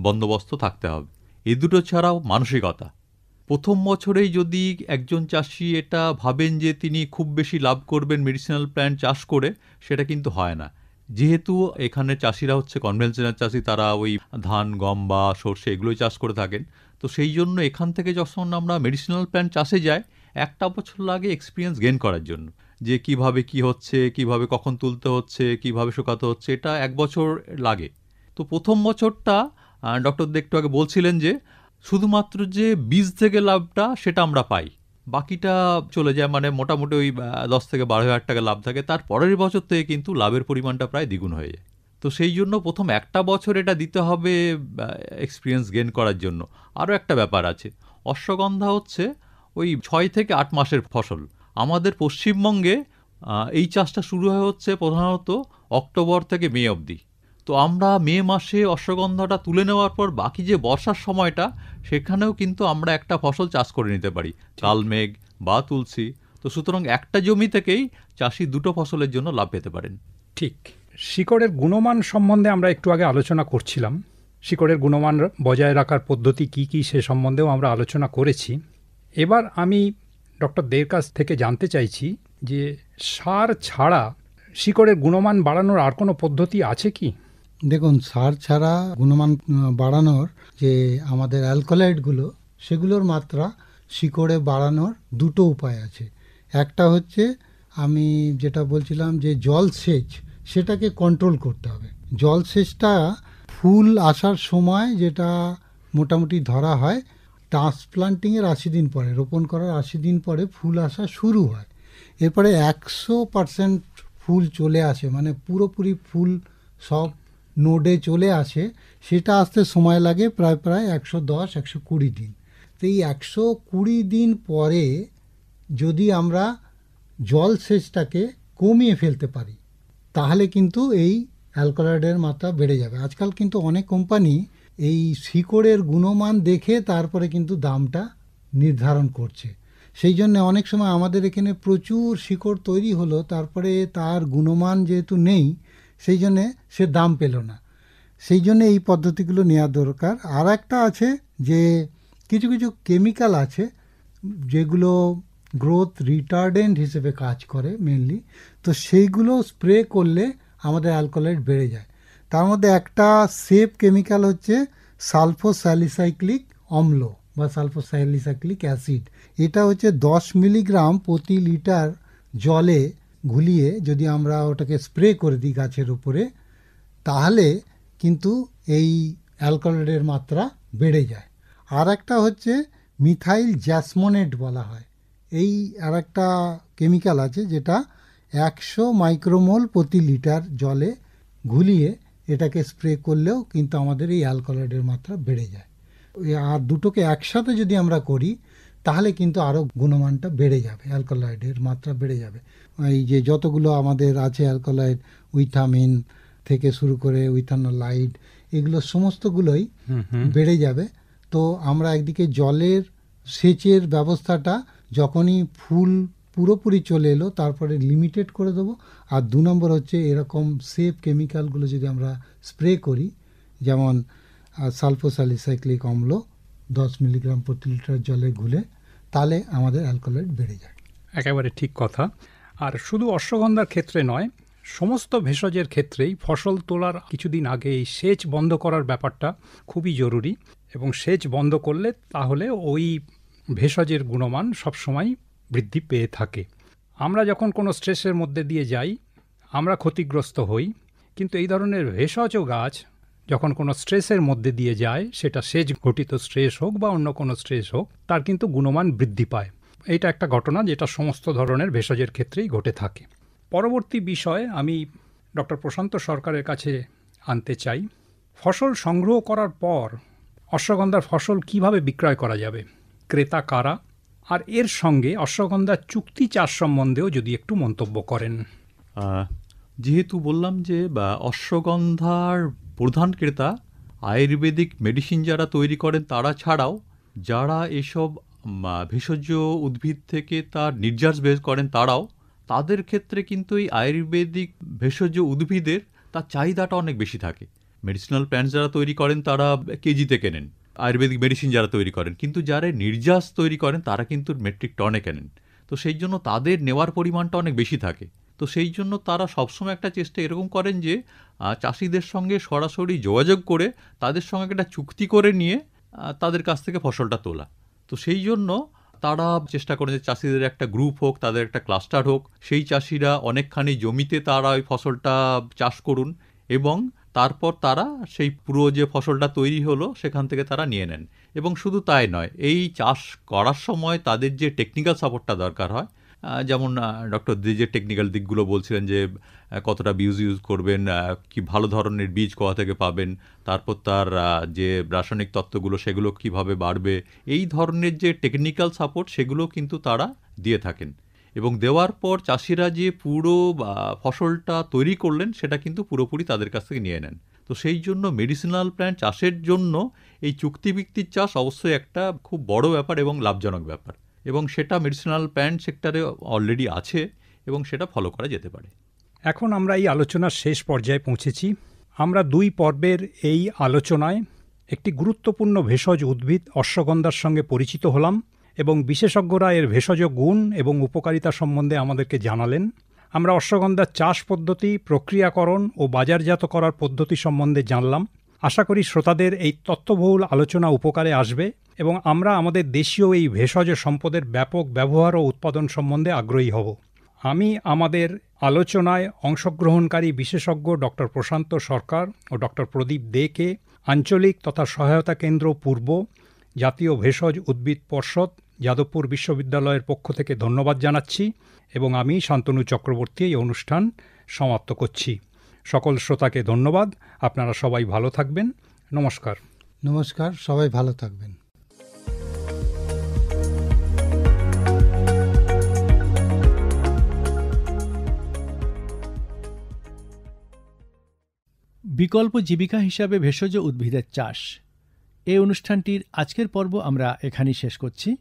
Speaker 7: বন্দোবস্ত থাকতে হবে। এই দুটো ছাড়াও মানসিকতা। প্রথম বছরেই যদি একজন চাষি এটা ভাবেন যে তিনি খুব বেশি লাভ করবেন মেডিসিনাল প্ল্যান্ট চাষ করে, সেটা কিন্তু হয় না। যেহেতু এখানে চাষিরা হচ্ছে কনভেনশনাল চাষি, তারা ওই ধান, গম বা সর্ষে এগুলোই চাষ করে থাকেন। তো সেই জন্য এখান থেকে যখন আমরা মেডিসিনাল প্ল্যান্ট চাষে যাই, 1 বছর লাগে এক্সপিরিয়েন্স গেইন করার জন্য, যে কিভাবে কি হচ্ছে, কিভাবে কখন তুলতে হচ্ছে, কিভাবে শুকাতে হচ্ছে, এটা 1 বছর লাগে। তো প্রথম বছরটা ডক্টর দে একটু আগে বলছিলেন যে শুধুমাত্র যে বীজ থেকে লাভটা সেটা আমরা পাই, বাকিটা চলে যায়, মানে মোটামুটি ওই 10 থেকে 12 হাজার টাকা লাভ থাকে। তার পরের বছর থেকে কিন্তু লাভের পরিমাণটা প্রায় দ্বিগুণ হয়ে যায়। তো সেই জন্য প্রথম 1 বছর এটা দিতে হবে এক্সপিরিয়েন্স গেইন করার জন্য। আরও একটা ব্যাপার আছে, অশ্বগন্ধা হচ্ছে ওই 6 থেকে 8 মাসের ফসল। আমাদের পশ্চিমবঙ্গে এই চাষটা শুরু হচ্ছে প্রধানত অক্টোবর থেকে মে অবধি। তো আমরা মে মাসে অশ্বগন্ধাটা তুলে নেওয়ার পর বাকি যে বর্ষার সময়টা, সেখানেও কিন্তু আমরা একটা ফসল চাষ করে নিতে পারি, কালমেঘ বা তুলসী। তো সুতরাং একটা জমি থেকেই চাষি 2টো ফসলের জন্য লাভ পেতে পারেন।
Speaker 4: ঠিক, শিকড়ের গুণমান সম্বন্ধে আমরা একটু আগে আলোচনা করছিলাম। শিকড়ের গুণমান বজায় রাখার পদ্ধতি কি কি সে সম্বন্ধেও আমরা আলোচনা করেছি। এবার আমি ডক্টর দের কাছ থেকে জানতে চাইছি যে সার ছাড়া শিকড়ের গুণমান বাড়ানোর আর কোনো পদ্ধতি আছে কি?
Speaker 5: দেখুন, সার ছাড়া গুণমান বাড়ানোর যে আমাদের অ্যালকোলাইডগুলো, সেগুলোর মাত্রা শিকড়ে বাড়ানোর 2টো উপায় আছে। একটা হচ্ছে আমি যেটা বলছিলাম যে জলসেচ, সেটাকে কন্ট্রোল করতে হবে। জলসেচটা ফুল আসার সময়, যেটা মোটামুটি ধরা হয় ট্রান্সপ্লান্টিংয়ের 80 দিন পরে, রোপণ করার 80 দিন পরে ফুল আসা শুরু হয়। এরপরে 100% ফুল চলে আসে, মানে পুরোপুরি ফুল সব নোডে চলে আসে, সেটা আসতে সময় লাগে প্রায় 110-120 দিন। তো এই 120 দিন পরে যদি আমরা জলসেচটাকে কমিয়ে ফেলতে পারি, তাহলে কিন্তু এই অ্যালকালয়েডের মাত্রা বেড়ে যাবে। আজকাল কিন্তু অনেক কোম্পানি এই শিকড়ের গুণমান দেখে তারপরে কিন্তু দামটা নির্ধারণ করছে। সেই জন্য অনেক সময় আমাদের এখানে প্রচুর শিকড় তৈরি হলো, তারপরে তার গুণমান যেহেতু নেই, সেই জন্যে সে দাম পেল না। সেই জন্য এই পদ্ধতিগুলো নেওয়া দরকার। আর একটা আছে যে কিছু কিছু কেমিক্যাল আছে যেগুলো গ্রোথ রিটার্ডেন্ট হিসেবে কাজ করে মেনলি, তো সেইগুলো স্প্রে করলে আমাদের অ্যালকালয়েড বেড়ে যায়। তার মধ্যে একটা সেফ কেমিক্যাল হচ্ছে সালফোস্যালিসাইক্লিক অম্ল বা সালফোস্যালিসাইক্লিক অ্যাসিড। এটা হচ্ছে 10 মিলিগ্রাম প্রতি লিটার জলে ঘুলিয়ে যদি আমরা ওটাকে স্প্রে করে দিই গাছের উপরে, তাহলে কিন্তু এই অ্যালকালয়েডের মাত্রা বেড়ে যায়। আর একটা হচ্ছে মিথাইল জ্যাসমোনেট বলা হয়, এই আর একটা কেমিক্যাল আছে যেটা 100 মাইক্রোমোল প্রতি লিটার জলে ঘুলিয়ে এটাকে স্প্রে করলেও কিন্তু আমাদের এই অ্যালকালয়েডের মাত্রা বেড়ে যায়। আর দুটোকে একসাথে যদি আমরা করি তাহলে কিন্তু আরও গুণমানটা বেড়ে যাবে, অ্যালকালয়েডের মাত্রা বেড়ে যাবে। এই যে যতগুলো আমাদের আছে অ্যালকালয়েড, উইথামিন থেকে শুরু করে উইথানোলাইড, এগুলো সমস্তগুলোই বেড়ে যাবে। তো আমরা একদিকে জলের সেচের ব্যবস্থাটা যখনই ফুল পুরোপুরি চলে এলো তারপরে লিমিটেড করে দেবো। আর 2 নম্বর হচ্ছে এরকম সেফ কেমিক্যালগুলো যদি আমরা স্প্রে করি, যেমন সালফোস্যালিসাইক্লিক অম্ল 10 মিলিগ্রাম প্রতি লিটার জলে ঘুলে, তাহলে আমাদের অ্যালকালয়েড বেড়ে যায়।
Speaker 4: একেবারে ঠিক কথা। আর শুধু অশ্বগন্ধার ক্ষেত্রে নয়, সমস্ত ভেষজের ক্ষেত্রেই ফসল তোলার কিছুদিন আগে এই সেচ বন্ধ করার ব্যাপারটা খুবই জরুরি। এবং সেচ বন্ধ করলে তাহলে ওই ভেষজের গুণমান সবসময় বৃদ্ধি পেয়ে থাকে। আমরা যখন কোনো স্ট্রেসের মধ্যে দিয়ে যাই আমরা ক্ষতিগ্রস্ত হই, কিন্তু এই ধরনের ভেষজ গাছ যখন কোনো স্ট্রেসের মধ্যে দিয়ে যায়, সেটা সেচ ঘটিত স্ট্রেস হোক বা অন্য কোনো স্ট্রেস হোক, তার কিন্তু গুণমান বৃদ্ধি পায়। এইটা একটা ঘটনা যেটা সমস্ত ধরনের ভেষজের ক্ষেত্রেই ঘটে থাকে। পরবর্তী বিষয় আমি ডক্টর প্রশান্ত সরকারের কাছে আনতে চাই, ফসল সংগ্রহ করার পর অশ্বগন্ধার ফসল কিভাবে বিক্রয় করা যাবে, ক্রেতা কারা, আর এর সঙ্গে অশ্বগন্ধার চুক্তি চাষ সম্বন্ধেও যদি একটু মন্তব্য করেন।
Speaker 7: যেহেতু বললাম যে অশ্বগন্ধার প্রধান ক্রেতা আয়ুর্বেদিক মেডিসিন যারা তৈরি করেন তারা ছাড়াও যারা এসব ভেষজ উদ্ভিদ থেকে তার নির্যাস বের করেন তারাও, তাদের ক্ষেত্রে কিন্তু এই আয়ুর্বেদিক ভেষজ উদ্ভিদের তার চাহিদাটা অনেক বেশি থাকে। মেডিসিনাল প্ল্যান্টস যারা তৈরি করেন তারা কেজিতে কেনেন, আয়ুর্বেদিক মেডিসিন যারা তৈরি করেন, কিন্তু যারা নির্যাস তৈরি করেন তারা কিন্তু মেট্রিক টনে কেনেন। তো সেই জন্য তাদের নেওয়ার পরিমাণটা অনেক বেশি থাকে। তো সেই জন্য তারা সবসময় একটা চেষ্টা এরকম করেন যে চাষিদের সঙ্গে সরাসরি যোগাযোগ করে তাদের সঙ্গে একটা চুক্তি করে নিয়ে তাদের কাছ থেকে ফসলটা তোলা। তো সেই জন্য তারা চেষ্টা করেন যে চাষিদের একটা গ্রুপ হোক, তাদের একটা ক্লাস্টার হোক, সেই চাষিরা অনেকখানি জমিতে তারা ওই ফসলটা চাষ করুন এবং তারপর তারা সেই পুরো যে ফসলটা তৈরি হলো সেখান থেকে তারা নিয়ে নেন। এবং শুধু তাই নয়, এই চাষ করার সময় তাদের যে টেকনিক্যাল সাপোর্টটা দরকার হয়, যেমন ডক্টর যে টেকনিক্যাল দিকগুলো বলছিলেন যে কতটা বীজ ইউজ করবেন, কি ভালো ধরনের বীজ কোথা থেকে পাবেন, তারপর তার যে রাসায়নিক তত্ত্বগুলো সেগুলো কিভাবে বাড়বে, এই ধরনের যে টেকনিক্যাল সাপোর্ট সেগুলো কিন্তু তারা দিয়ে থাকেন। এবং দেওয়ার পর চাষিরা যে পুরো ফসলটা তৈরি করলেন সেটা কিন্তু পুরোপুরি তাদের কাছ থেকে নিয়ে নেন। তো সেই জন্য মেডিসিনাল প্ল্যান্ট চাষের জন্য এই চুক্তিভিত্তিক চাষ অবশ্যই একটা খুব বড় ব্যাপার এবং লাভজনক ব্যাপার, এবং সেটা মেডিসিনাল প্ল্যান্ট সেক্টরে অলরেডি আছে এবং সেটা ফলো করা যেতে পারে।
Speaker 4: এখন আমরা এই আলোচনার শেষ পর্যায়ে পৌঁছেছি। আমরা 2 পর্বের এই আলোচনায় একটি গুরুত্বপূর্ণ ভেষজ উদ্ভিদ অশ্বগন্ধার সঙ্গে পরিচিত হলাম এবং বিশেষজ্ঞরা এর ভেষজ গুণ এবং উপকারিতা সম্বন্ধে আমাদেরকে জানালেন। আমরা অশ্বগন্ধার চাষ পদ্ধতি, প্রক্রিয়াকরণ ও বাজারজাত করার পদ্ধতি সম্বন্ধে জানলাম। আশা করি শ্রোতাদের এই তথ্যবহুল আলোচনা উপকারে আসবে এবং আমরা আমাদের দেশীয় এই ভেষজ সম্পদের ব্যাপক ব্যবহার ও উৎপাদন সম্বন্ধে আগ্রহী হব। আমি আমাদের আলোচনায় অংশগ্রহণকারী বিশেষজ্ঞ ডক্টর প্রশান্ত সরকার ও ডক্টর প্রদীপ দেকে আঞ্চলিক তথা সহায়তা কেন্দ্র পূর্ব, জাতীয় ভেষজ উদ্ভিদ পর্ষদ, যাদবপুর বিশ্ববিদ্যালয়ের পক্ষ থেকে ধন্যবাদ জানাচ্ছি এবং আমি শান্তনু চক্রবর্তী এই অনুষ্ঠান সমাপ্ত করছি। সকল শ্রোতাকে ধন্যবাদ। আপনারা সবাই ভালো থাকবেন। নমস্কার।
Speaker 5: নমস্কার, সবাই ভালো থাকবেন।
Speaker 3: বিকল্প জীবিকা হিসাবে ভেষজ উদ্ভিদের চাষ। এই অনুষ্ঠানটির আজকের পর্ব আমরা এখানেই শেষ করছি।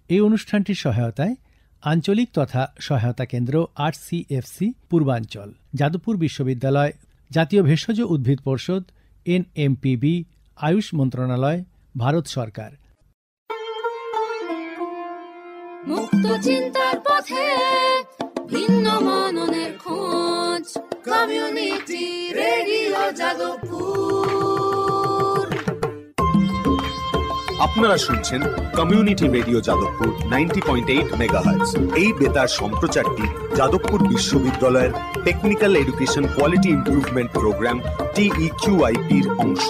Speaker 3: এই অনুষ্ঠানটির সহায়তায় আঞ্চলিক তথা সহায়তা কেন্দ্র RCFC পূর্বাঞ্চল, যাদবপুর বিশ্ববিদ্যালয়, জাতীয় ভেষজ উদ্ভিদ পর্ষদ, NMPB, আয়ুষ মন্ত্রণালয়, ভারত সরকার।
Speaker 1: মুক্ত চিন্তার পথে ভিন্ন মননের খোঁজ, কমিউনিটি রেডিও যাদবপুর।
Speaker 2: আপনারা শুনছেন কমিউনিটি রেডিও যাদবপুর 90.8 মেগাহার্টজ। এই বেতার সম্প্রচারটি যাদবপুর বিশ্ববিদ্যালয়ের technical education quality improvement programme TEQIP-র অংশ।